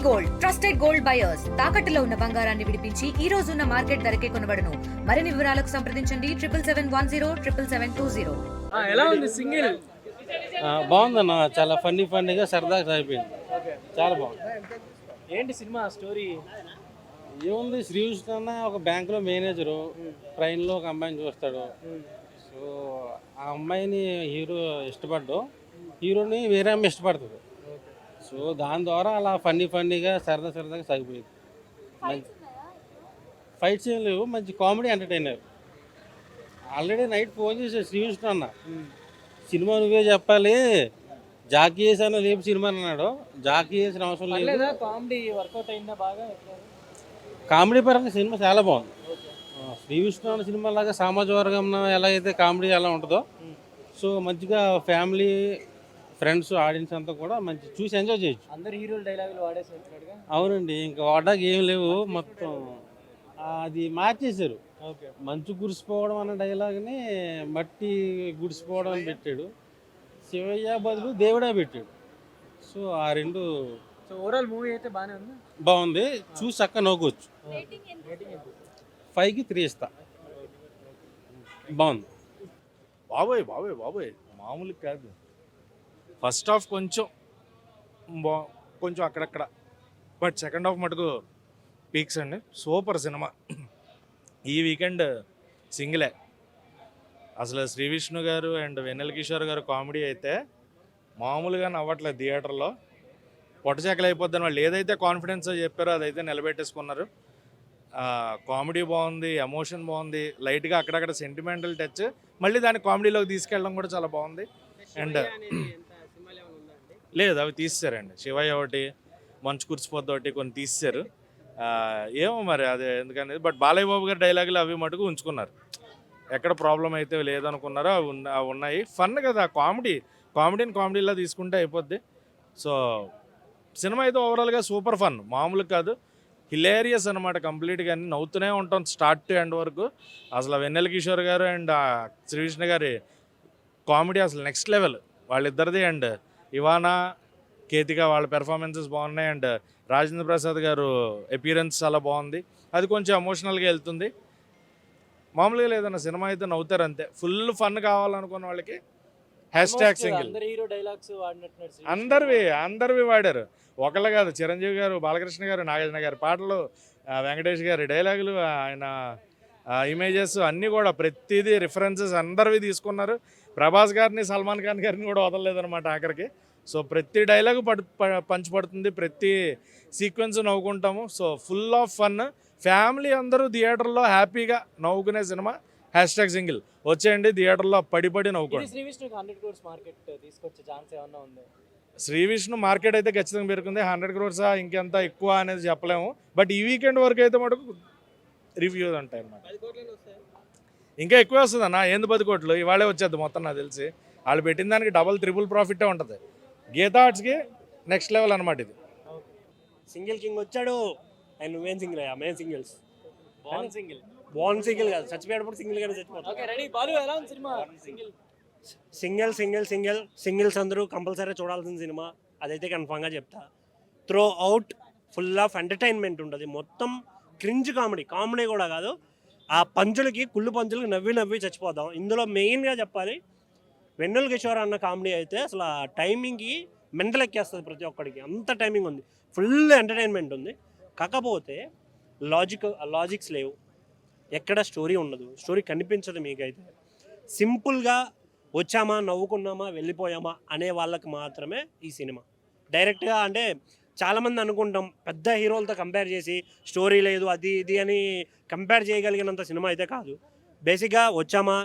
Gold trusted gold buyers తాకట్టులో ఉన్న బంగారాన్ని విడిపించి ఈ రోజు ఉన్న మార్కెట్ ధరకే కొనబడును. మరిన్ని వివరాలకు సంప్రదించండి 7710777020. ఎలా ఉంది సింగిల్? బాగుందన్న, చాలా ఫన్నీగా సరదాగా అయిపోయింది. చాలా బాగుంది. ఏంటి సినిమా స్టోరీ? ఏముంది, శ్రీకృష్ణ అన్న ఒక బ్యాంకులో మేనేజరు, ట్రైన్లో ఒక అమ్మాయిని చూస్తాడు. సో ఆ అమ్మాయిని హీరో ఇష్టపడ్డు, హీరోని వేరే అమ్మాయి ఇష్టపడుతుంది. సో దాని ద్వారా అలా ఫన్నీగా సరదాగా సాగిపోయింది. మంచి ఫైట్స్ ఏం లేవు, మంచి comedy entertainer. Already night phone చేశాడు శ్రీకృష్ణ అన్న, సినిమా నువ్వే చెప్పాలి, జాకీ చేసాను రేపు సినిమా అన్నాడు. జాకీ చేసిన అవసరం లేదు, కామెడీ వర్కౌట్ అయిందా బాగా? కామెడీ పరంగా సినిమా చాలా బాగుంది. శ్రీకృష్ణ అన్న సినిమా లాగా సామాజిక వర్గం ఎలా అయితే కామెడీ ఎలా ఉంటుందో, సో మంచిగా ఫ్యామిలీ ఫ్రెండ్స్ ఆడియన్స్ అంతా కూడా మంచి చూసి ఎంజాయ్ చేయొచ్చు. అందరు హీరోలు డైలాగులు వాడేసినట్టుగా. అవునండి, ఇంకా వాడడానికి ఏం లేవు, మొత్తం అది మార్చేశారు. మంచు గురిసిపోవడం అన్న డైలాగ్ని మట్టి గుడిసిపోవడం అని పెట్టాడు. శివయ్య బదులు దేవుడే పెట్టాడు. సో ఆ రెండు సో ఓవరాల్ మూవీ అయితే బాగానే ఉంది, బాగుంది, చూసి చక్కగా నవ్వుకోవచ్చు. 5కి 3 ఇస్తా. బాగుంది. బాబోయ్ మామూలు కాదు. ఫస్ట్ హాఫ్ కొంచెం అక్కడక్కడ, బట్ సెకండ్ హాఫ్ మటుకు పీక్స్ అండి. Super cinema. ఈ వీకెండ్ సింగిలే. అసలు శ్రీ విష్ణు గారు అండ్ వెన్నెల కిషోర్ గారు కామెడీ అయితే మామూలుగా నవ్వట్లేదు. థియేటర్లో పొట్టచెక్కలు అయిపోద్దని వాళ్ళు ఏదైతే కాన్ఫిడెన్స్ చెప్పారో అదైతే నిలబెట్టేసుకున్నారు. కామెడీ బాగుంది, ఎమోషన్ బాగుంది, లైట్గా అక్కడక్కడ సెంటిమెంటల్ టచ్, మళ్ళీ దాన్ని కామెడీలోకి తీసుకెళ్ళడం కూడా చాలా బాగుంది. అండ్ లేదు, అవి తీసేశారండి. శివయ్య ఒకటి, మంచు కురిసిపోద్ది ఒకటి, కొన్ని తీసేశారు. ఏమో మరి అదే ఎందుకనేది. బట్ బాలయ్య బాబు గారి డైలాగులు అవి మటుకు ఉంచుకున్నారు. ఎక్కడ ప్రాబ్లం అయితే లేదనుకున్నారో అవి ఉన్నాయి. ఫన్ కదా, కామెడీలా తీసుకుంటే అయిపోద్ది. సో సినిమా అయితే ఓవరాల్గా సూపర్ ఫన్, మామూలు కాదు, హిలేరియస్ అనమాట. కంప్లీట్గా అన్ని నవ్వుతూనే ఉంటాం స్టార్ట్ టు ఎండ్ వరకు. అసలు వెన్నెల కిషోర్ గారు అండ్ శ్రీకృష్ణ గారి కామెడీ అసలు నెక్స్ట్ లెవెల్ వాళ్ళిద్దరిది. అండ్ ఇవానా, కేతిక వాళ్ళ పెర్ఫార్మెన్సెస్ బాగున్నాయి. అండ్ రాజేంద్ర ప్రసాద్ గారు అపీరెన్స్ చాలా బాగుంది. అది కొంచెం ఎమోషనల్గా వెళ్తుంది. మామూలుగా లేదన్న సినిమా అయితే నవ్వుతారు అంతే. ఫుల్ ఫన్ కావాలనుకున్న వాళ్ళకి హ్యాష్ట్యాగ్ సింగిల్. అందరివి వాడారు, ఒకళ్ళు కాదు. చిరంజీవి గారు, బాలకృష్ణ గారు, నాగార్జున గారి పాటలు, వెంకటేష్ గారి డైలాగులు, ఆయన ఇమేజెస్ అన్నీ కూడా ప్రతిదీ రిఫరెన్సెస్ అందరివి తీసుకున్నారు. ప్రభాస్ గారిని, సల్మాన్ ఖాన్ గారిని కూడా వదలలేదన్నమాట ఆఖరికి. సో ప్రతి డైలాగు పంచిపడుతుంది, ప్రతి సీక్వెన్స్ నవ్వుకుంటాము. So full of fun, family అందరూ థియేటర్లో హ్యాపీగా నవ్వుకునే సినిమా. హ్యాష్ట్యాగ్ సింగిల్ వచ్చేయండి, థియేటర్లో పడి నవ్వుకోండి. శ్రీ విష్ణు మార్కెట్ అయితే ఖచ్చితంగా పెరుగుతుంది. 100 crores ఇంకెంత ఎక్కువ అనేది చెప్పలేము. బట్ ఈ వీకెండ్ వరకు అయితే మటుకు రివ్యూస్ ఉంటాయి అన్నమాట. ఇంకా ఎక్కువ వస్తుంది అన్న, 10 కోట్లు ఇవాళే వచ్చేది మొత్తం నాకు తెలిసి. వాళ్ళు పెట్టిన దానికి డబల్ ట్రిపుల్ ప్రాఫిటే ఉంటుంది. గీతా ఆర్ట్స్కి నెక్స్ట్ లెవెల్ అనమాట ఇది. సింగిల్ కింగ్ వచ్చాడు. అండ్ నువ్వేం సింగిల్ అయ్యా? మెయిన్ సింగిల్స్ బాగుంది. సింగిల్ కాదు, చచ్చిపోయేటప్పుడు సింగిల్ గానే చచ్చిపోతాడు. సింగిల్స్ అందరూ కంపల్సరీ చూడాల్సిన సినిమా, అదైతే కన్ఫామ్గా చెప్తా. Throw out full of entertainment ఉంటుంది. మొత్తం క్రింజ్ కామెడీ కూడా కాదు, ఆ కుళ్ళు పంచులకి నవ్వి చచ్చిపోతాం. ఇందులో మెయిన్గా చెప్పాలి, వెన్నెల కిషోర్ అన్న కామెడీ అయితే అసలు ఆ టైమింగ్కి మెంటల్ ఎక్కేస్తుంది ప్రతి ఒక్కడికి. అంత టైమింగ్ ఉంది, ఫుల్ ఎంటర్టైన్మెంట్ ఉంది. కాకపోతే లాజిక్స్ లేవు, ఎక్కడ స్టోరీ ఉండదు, స్టోరీ కనిపించదు మీకైతే. సింపుల్గా వచ్చామా, నవ్వుకున్నామా, వెళ్ళిపోయామా అనే వాళ్ళకి మాత్రమే ఈ సినిమా. డైరెక్ట్గా అంటే చాలామంది అనుకుంటాం పెద్ద హీరోలతో కంపేర్ చేసి స్టోరీ లేదు అది ఇది అని కంపేర్ చేయగలిగినంత సినిమా అయితే కాదు. బేసిక్గా వచ్చామా,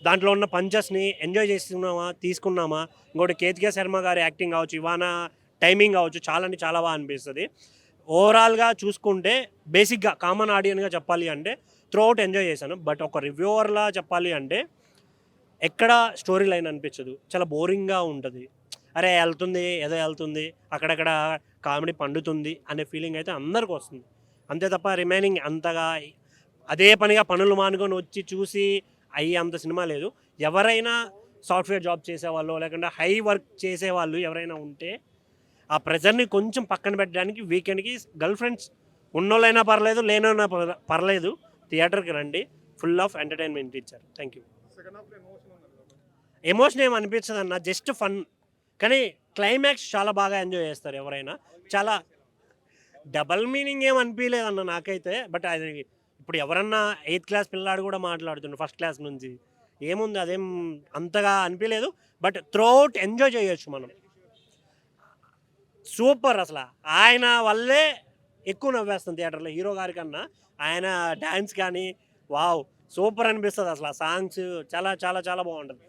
దాంట్లో ఉన్న పంచెస్ని ఎంజాయ్ చేస్తున్నామా, తీసుకున్నామా. ఇంకోటి కేతిక శర్మ గారి యాక్టింగ్ కావచ్చు, ఇవానా టైమింగ్ కావచ్చు, చాలా బాగా అనిపిస్తుంది. ఓవరాల్గా చూసుకుంటే బేసిక్గా కామన్ ఆడియన్గా చెప్పాలి అంటే త్రూఅవుట్ ఎంజాయ్ చేశాను. బట్ ఒక రివ్యూవర్లా చెప్పాలి అంటే ఎక్కడ స్టోరీ లైన్ అనిపించదు, చాలా బోరింగ్గా ఉంటుంది. అరే ఏదో వెళ్తుంది, అక్కడక్కడ కామెడీ పండుతుంది అనే ఫీలింగ్ అయితే అందరికీ వస్తుంది. అంతే తప్ప రిమైనింగ్ అంతగా అదే పనిగా పనులు మానుకొని వచ్చి చూసి అయ్యి అంత సినిమా లేదు. ఎవరైనా సాఫ్ట్వేర్ జాబ్ చేసేవాళ్ళు లేకుంటే హై వర్క్ చేసేవాళ్ళు ఎవరైనా ఉంటే ఆ ప్రెజర్ని కొంచెం పక్కన పెట్టడానికి వీకెండ్కి గర్ల్ ఫ్రెండ్స్ ఉన్నోళ్ళైనా పర్లేదు, లేనైనా పర్లేదు, థియేటర్కి రండి. ఫుల్ ఆఫ్ ఎంటర్టైన్మెంట్ ఇచ్చారు. Thank you. ఎమోషన్ ఏం అనిపించదు అన్న, జస్ట్ ఫన్. కానీ క్లైమాక్స్ చాలా బాగా ఎంజాయ్ చేస్తారు ఎవరైనా. చాలా డబల్ మీనింగ్ ఏం అనిపించలేదన్న నాకైతే. బట్ అది ఇప్పుడు ఎవరన్నా 8th క్లాస్ పిల్లాడు కూడా మాట్లాడుతుండ్రు ఫస్ట్ క్లాస్ నుంచి, ఏముంది అదేం అంతగా అనిపించలేదు. బట్ త్రూఅవుట్ ఎంజాయ్ చేయొచ్చు మనం. సూపర్. అసలు ఆయన వల్లే ఎక్కువ నవ్వేస్తాం థియేటర్లో హీరో గారి కన్నా. ఆయన డ్యాన్స్ కానీ వావ్ సూపర్ అనిపిస్తుంది. అసలు ఆ సాంగ్స్ చాలా చాలా చాలా బాగుంటుంది.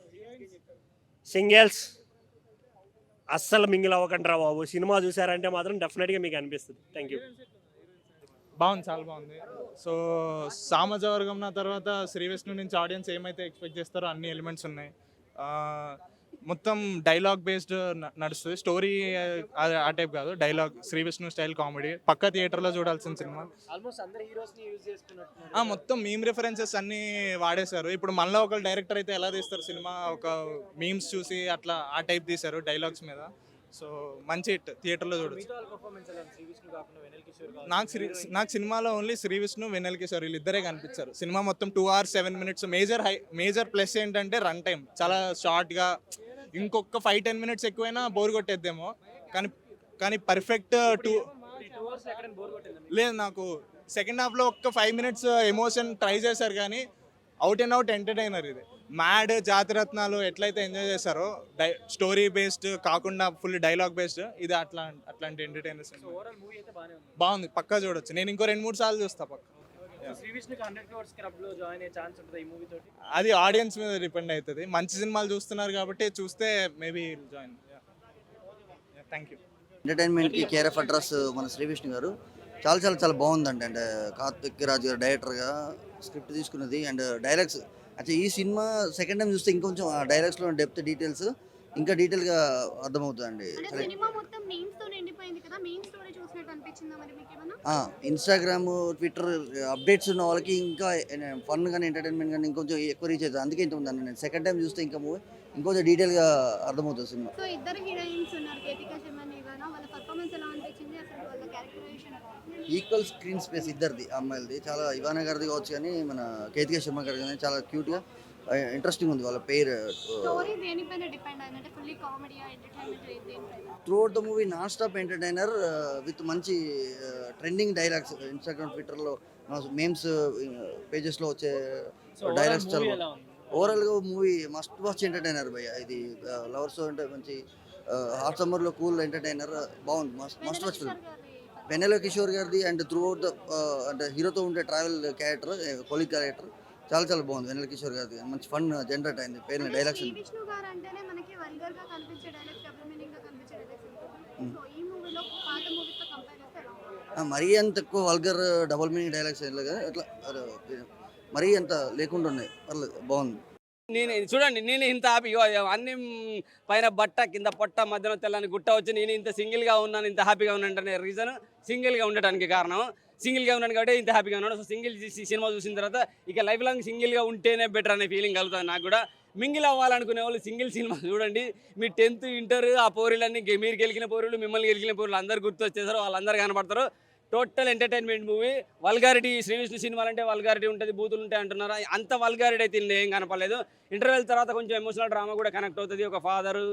సింగిల్స్ అస్సలు మింగిల్ అవ్వకంటారా బాబు, సినిమా చూసారంటే మాత్రం డెఫినెట్గా మీకు అనిపిస్తుంది. Thank you. బాగుంది, చాలా బాగుంది. సో సామాజవర్గం నా తర్వాత శ్రీ విష్ణు నుంచి ఆడియన్స్ ఏమైతే ఎక్స్పెక్ట్ చేస్తారో అన్ని ఎలిమెంట్స్ ఉన్నాయి. మొత్తం డైలాగ్ బేస్డ్ నడుస్తుంది. స్టోరీ ఆ టైప్ కాదు, dialogue Shri Vishnu style comedy. పక్కా థియేటర్లో చూడాల్సిన సినిమా. ఆల్మోస్ట్ అందరు హీరోస్ ని యూజ్ చేసుకున్నట్టు మొత్తం మీమ్ రిఫరెన్సెస్ అన్నీ వాడేశారు. ఇప్పుడు మనలో ఒక డైరెక్టర్ అయితే ఎలా తీస్తారు సినిమా, ఒక మీమ్స్ చూసి అట్లా ఆ టైప్ తీశారు డైలాగ్స్ మీద. సో మంచి హిట్, థియేటర్లో చూడొచ్చు. మిగతా పర్ఫార్మెన్స్ ఎలా ఉంది? శ్రీ విష్ణు కాకుండా వెనల్ కిషోర్ నాకు సినిమాలో ఓన్లీ శ్రీ విష్ణు, వెన్నెల కిషోర్ వీళ్ళిద్దరే కనిపించారు. సినిమా మొత్తం 2 hours 7 minutes. మేజర్ ప్లస్ ఏంటంటే రన్ టైం చాలా షార్ట్గా. ఇంకొక 5-10 minutes ఎక్కువైనా బోర్ కొట్టేద్దేమో, కానీ పర్ఫెక్ట్ 2 hours ఎక్కడ బోర్ కొట్టిందా? లేదు, నాకు సెకండ్ హాఫ్లో ఒక్క 5 minutes ఎమోషన్ ట్రై చేశారు, కానీ అవుట్ అండ్ అవుట్ ఎంటర్టైనర్ ఇది. మ్యాడ్, జాతిరత్నాలు ఎట్లయితే ఎంజాయ్ చేశారో స్టోరీ బేస్డ్ కాకుండా ఫుల్ డైలాగ్ బేస్డ్, ఇది అట్లాంటి ఎంటర్టైనర్స్. ఓవరాల్ మూవీ అయితే బాగుంది. బాగుంది, పక్కా చూడొచ్చు. నేను ఇంకో 2-3 సార్లు చూస్తా పక్క. శ్రీ విష్ణుకి 100 crores క్లబ్ లో జాయిన్ అయ్యే ఛాన్స్ ఉంటుంది ఈ మూవీ తోటి. అది ఆడియన్స్ మీద డిపెండ్ అవుతుంది. మంచి సినిమాలు చూస్తున్నారు కాబట్టి చూస్తే మేబీ జాయిన్. Thank you. ఎంటర్టైన్మెంట్కి కేర్ ఆఫ్ అడ్రస్ మన శ్రీ విష్ణు గారు చాలా చాలా చాలా బాగుందండి. అంటే కార్తిక్ రాజు గారు డైరెక్టర్గా స్క్రిప్ట్ తీసుకున్నది అండ్ డైలాగ్స్. అంటే ఈ సినిమా సెకండ్ టైం చూస్తే ఇంకొంచెం ఆ డైలాగ్స్లో డెప్త్ డీటెయిల్స్ ఇంకా డీటెయిల్గా అర్థమవుతుందండి. సినిమా మొత్తం మీమ్స్ తో నిండిపోయింది కదా, మీమ్ స్టోరీ చూసినట్టు అనిపించిందా మరి మీకు ఏమన్నా? ఇన్స్టాగ్రామ్, ట్విట్టర్ అప్డేట్స్ ఉన్న వాళ్ళకి ఇంకా ఫన్ కానీ ఎంటర్టైన్మెంట్ కానీ ఇంకొంచెం ఎక్కువ రీచ్ అవుతుంది. అందుకే ఇంత ఉందండి. నేను సెకండ్ టైం చూస్తే ఇంకా ఇంకొంచెం డీటెయిల్గా అర్థమవుతుంది సినిమా. సో ఇద్దరు హీరోయిన్స్ ఉన్నారు, కేతికా శర్మ, నివానా. వాళ్ళ పర్ఫార్మెన్స్ ఎలా అనిపించింది? అసలు వాళ్ళ క్యారెక్టరైజేషన్ ఈక్వల్ స్క్రీన్ స్పేస్ ఇద్దరిది, అమ్మాయిలది. చాలా ఇవానా గారిది కావచ్చు, కానీ మన కేతికా శర్మ గారి కానీ చాలా క్యూట్గా ఇంట్రెస్టింగ్ ఉంది వాళ్ళ పేరు. స్టోరీ దేనిపైన డిపెండ్ అయింది? అంటే ఫుల్లీ కామెడీయా, ఎంటర్టైన్మెంట్ దేనిపైన? Throughout the movie non stop entertainer with మంచి ట్రెండింగ్ డైలాగ్స్. ఇన్స్టాగ్రామ్, ట్విట్టర్లో మేమ్స్ పేజెస్లో వచ్చే డైలాగ్స్ చాలా. ఓవరాల్గా మూవీ మస్ట్ వాచ్ ఎంటర్టైనర్ భయ్య. ఇది లవర్స్ అంటే మంచి హాట్ సమ్మర్లో కూల్ ఎంటర్టైనర్, బాగుంది. Must watch film. Vennela Kishore గారిది అండ్ త్రూఅవుట్ ద అంటే హీరోతో ఉండే ట్రావెల్ క్యారెక్టర్, కొలీగ్ క్యారెక్టర్ చాలా చాలా బాగుంది. వెన్నెల కిషోర్ గారిది మంచి ఫన్ జనరేట్ అయింది. పేరు డైలాగ్స్. శ్రీ విష్ణు గారు అంటేనే మనకి వల్గర్ గా కనిపించే డైలాగ్స్, డబుల్ మీనింగ్ గా కనిపించే డైలాగ్స్. సో ఈ మూవీలో పాత మూవీతో కంపేర్ చేస్తే ఎలా ఉంది? మరీ అంత ఎక్కువ వల్గర్ డబుల్ మీనింగ్ డైలాగ్స్ ఏం లేదు, అట్లా మరీ అంత లేకుండా ఉన్నాయి. పర్లేదు, బాగుంది. నేను చూడండి, నేను ఇంత హ్యాపీ, అన్ని పైన బట్ట కింద పొట్ట మధ్యలో తెల్లని గుట్ట వచ్చి నేను ఇంత సింగిల్గా ఉన్నాను, ఇంత హ్యాపీగా ఉన్నానంటే రీజన్ సింగిల్గా ఉండటానికి కారణం. సింగిల్గా ఉన్నాను కాబట్టి ఇంత హ్యాపీగా ఉన్నాను. సో సింగిల్ సినిమా చూసిన తర్వాత ఇక లైఫ్ లాంగ్ సింగిల్గా ఉంటేనే బెటర్ అనే ఫీలింగ్ కలుగుతుంది నాకు కూడా. మింగిల్ అవ్వాలనుకునే వాళ్ళు సింగిల్ సినిమా చూడండి. మీ 10th ఇంటర్ ఆ పోరీలన్నీ మీరు గెలిచిన పోరీలు, మిమ్మల్ని గెలిచిన పోరీలు అందరూ గుర్తు వచ్చేసారు, వాళ్ళందరూ కనపడతారు. Total entertainment movie. Vulgarity, Sri Vishnu సినిమాలు అంటే వల్గారిటీ ఉంటుంది, బూతులు ఉంటాయి అంటున్నారు. అంత వల్గారిటీ అయితే ఏం కనపడలేదు. ఇంటర్వెల్ తర్వాత కొంచెం ఎమోషనల్ డ్రామా కూడా కనెక్ట్ అవుతుంది. ఒక ఫాదరు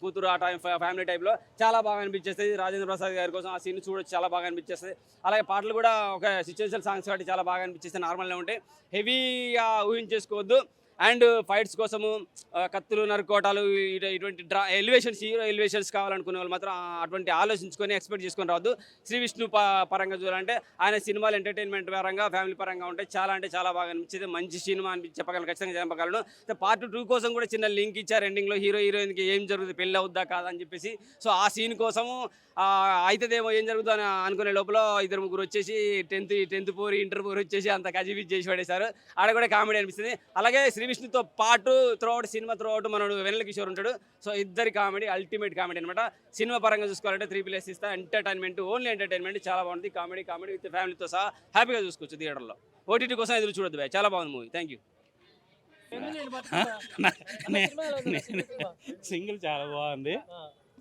కూతురు ఆ టైం ఫ్యామిలీ టైప్లో చాలా బాగా అనిపించేస్తుంది. రాజేంద్ర ప్రసాద్ గారి కోసం ఆ సీన్ చూడొచ్చు, చాలా బాగా అనిపించేస్తుంది. అలాగే పాటలు కూడా ఒక సిచ్యువేషన్ సాంగ్స్ కాబట్టి చాలా బాగా అనిపించేస్తాయి. నార్మల్గా ఉంటాయి, హెవీగా ఊహించేసుకోవద్దు. అండ్ ఫైట్స్ కోసము కత్తులు, నరుకోటాలు, ఇటువంటి ఎలివేషన్స్, హీరో ఎలివేషన్స్ కావాలనుకునే వాళ్ళు మాత్రం అటువంటి ఆలోచించుకొని ఎక్స్పెక్ట్ చేసుకొని రావద్దు. శ్రీ విష్ణు పరంగా చూడాలంటే ఆయన సినిమాలు ఎంటర్టైన్మెంట్ పరంగా, ఫ్యామిలీ పరంగా ఉంటాయి. చాలా అంటే చాలా బాగా అనిపించింది. మంచి సినిమా చెప్పగలను, ఖచ్చితంగా చెప్పగలను. పార్ట్ 2 కోసం కూడా చిన్న లింక్ ఇచ్చారు ఎండింగ్లో. హీరో హీరోయిన్కి ఏం జరుగుతుంది, పెళ్ళి అవుద్దా కాదని చెప్పేసి. సో ఆ సీన్ కోసము అవుతుందేమో ఏం జరుగుతుందో అని అనుకునే లోపల 2-3 వచ్చేసి 10th పోరి, ఇంటర్ పోరి వచ్చేసి అంత కజిబిజ్ చేసి పడేశారు. ఆడ కూడా కామెడీ అనిపిస్తుంది. అలాగే శ్రీ విష్ణుతో పాటు త్రూఅవుట్ సినిమా మనోడు వెన్నెల కిషోర్ ఉంటాడు. సో ఇద్దరి కామెడీ అల్టిమేట్ కామెడీ అనమాట. సినిమా పరంగా చూసుకోవాలంటే 3+ ఇస్తా. ఎంటర్టైన్మెంట్, ఓన్లీ ఎంటర్టైన్మెంట్, చాలా బాగుంది. కామెడీ విత్ ఫ్యామిలీతో సహా హ్యాపీగా చూసుకోవచ్చు థియేటర్లో. ఓటీటీ కోసం ఎదురు చూడొద్దు భయ్, చాలా బాగుంది మూవీ. Thank you. సింగిల్ చాలా బాగుంది.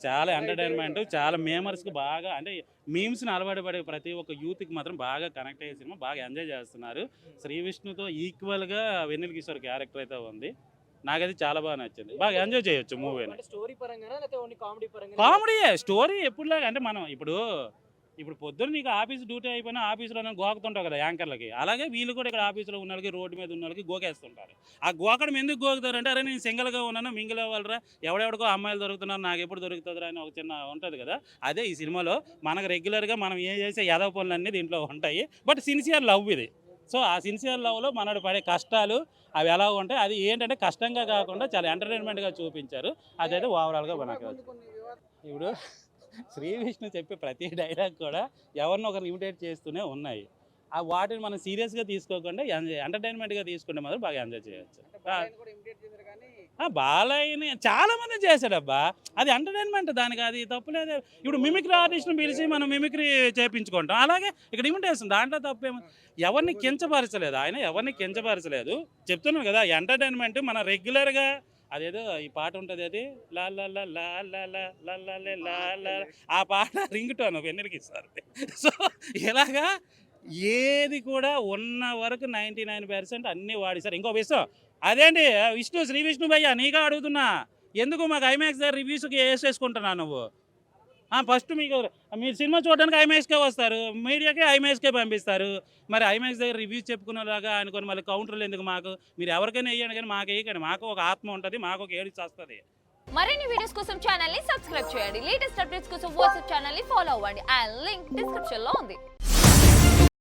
చాలా ఎంటర్టైన్మెంట్, చాలా మేమర్స్కి బాగా అంటే మీమ్స్ని అలవాటు పడే ప్రతి ఒక్క యూత్కి మాత్రం బాగా కనెక్ట్ అయ్యే సినిమా, బాగా ఎంజాయ్ చేస్తున్నారు. శ్రీ విష్ణుతో ఈక్వల్గా వెన్నెల కిషోర్ క్యారెక్టర్ అయితే ఉంది. నాకైతే చాలా బాగా నచ్చింది, బాగా ఎంజాయ్ చేయొచ్చు మూవీని. అంటే స్టోరీ పరంగానా లేకపోతే ఓన్లీ కామెడీ పరంగా? కామెడీయే, స్టోరీ ఎప్పుడులాగా అంటే మనం ఇప్పుడు పొద్దున్న నీకు ఆఫీస్ డ్యూటీ అయిపోయినా ఆఫీస్లో గోకుతుంటావు కదా యాంకర్లకి, అలాగే వీళ్ళు కూడా ఇక్కడ ఆఫీస్లో ఉన్న వాళ్ళకి, రోడ్డు మీద ఉన్న వాళ్ళకి గోకేస్తుంటారు. ఆ గోకడం ఎందుకు గోకుతారంటే, అరే నేను సింగిల్గా ఉన్నాను, మింగిల్ అవ్వాలరా, ఎవడెవడికో అమ్మాయిలు దొరుకుతున్నారు, నాకు ఎప్పుడు దొరుకుతుందిరా అని ఒక చిన్న ఉంటుంది కదా. అదే ఈ సినిమాలో మనకు రెగ్యులర్గా మనం ఏం చేసే యాదవ పనులన్నీ దీంట్లో ఉంటాయి. బట్ సిన్సియర్ లవ్ ఇది. సో ఆ సిన్సియర్ లవ్లో మనడు పడే కష్టాలు అవి ఎలా ఉంటాయి, అది ఏంటంటే కష్టంగా కాకుండా చాలా ఎంటర్టైన్మెంట్గా చూపించారు. అదైతే ఓవరాల్గా మనకు ఇప్పుడు శ్రీ విష్ణు చెప్పే ప్రతి డైలాగ్ కూడా ఎవరినో ఒకరు ఇమిటేట్ చేస్తూనే ఉన్నాయి. ఆ వాటిని మనం సీరియస్గా తీసుకోకుండా ఎంటర్టైన్మెంట్గా తీసుకుంటే మాత్రం బాగా ఎంజాయ్ చేయొచ్చు. బాలయ్యని చాలా మంది చేశాడబ్బా, అది ఎంటర్టైన్మెంట్, దానికి అది తప్పులేదు. ఇప్పుడు మిమిక్రీ ఆర్టిస్ట్ని పిలిచి మనం మిమిక్రీ చేయించుకుంటాం, అలాగే ఇక్కడ ఇమిటేషన్, దాంట్లో తప్పేమో. ఎవరిని కించపరచలేదు ఆయన, ఎవరిని కించపరచలేదు. చెప్తున్నాను కదా, ఎంటర్టైన్మెంట్ మన రెగ్యులర్గా అదేదో ఈ పాట ఉంటుంది, అది లా లా లా లా లా లా లా లా లే లా లా, ఆ పాట రింగ్ టోన్ వెన్నెలకి ఇస్తారు. సో ఇలాగా ఏది కూడా ఉన్న వరకు 99% అన్నీ వాడిస్తారు. ఇంకో విషయం అదేంటి విష్ణు, శ్రీ విష్ణు భయ్య నీగా అడుగుతున్నా, ఎందుకు మాకు ఐమాక్స్ దగ్గర రివ్యూస్కి వేసేసుకుంటున్నా నువ్వు? ఫస్ట్ మీరు సినిమా చూడడానికి ఐమాక్స్కే వస్తారు, మీడియాకే ఐమాక్స్కే పంపిస్తారు. మరి ఐమాక్స్ దగ్గర రివ్యూస్ చెప్పుకునేలాగా అనుకొని మళ్ళీ కౌంటర్లు ఎందుకు? మాకు మీరు ఎవరికైనా వేయండి, కానీ మాకు వేయకండి. మాకు ఒక ఆత్మ ఉంటుంది, మాకు ఒక ఏడుచి వస్తుంది. మరిన్ని వీడియోస్ కోసం ఛానల్ ని సబ్స్క్రైబ్ చేయండి. లేటెస్ట్ అప్డేట్స్ కోసం వాట్సాప్ ఛానల్ ని ఫాలో అవ్వండి. ఆ లింక్ డిస్క్రిప్షన్ లో ఉంది.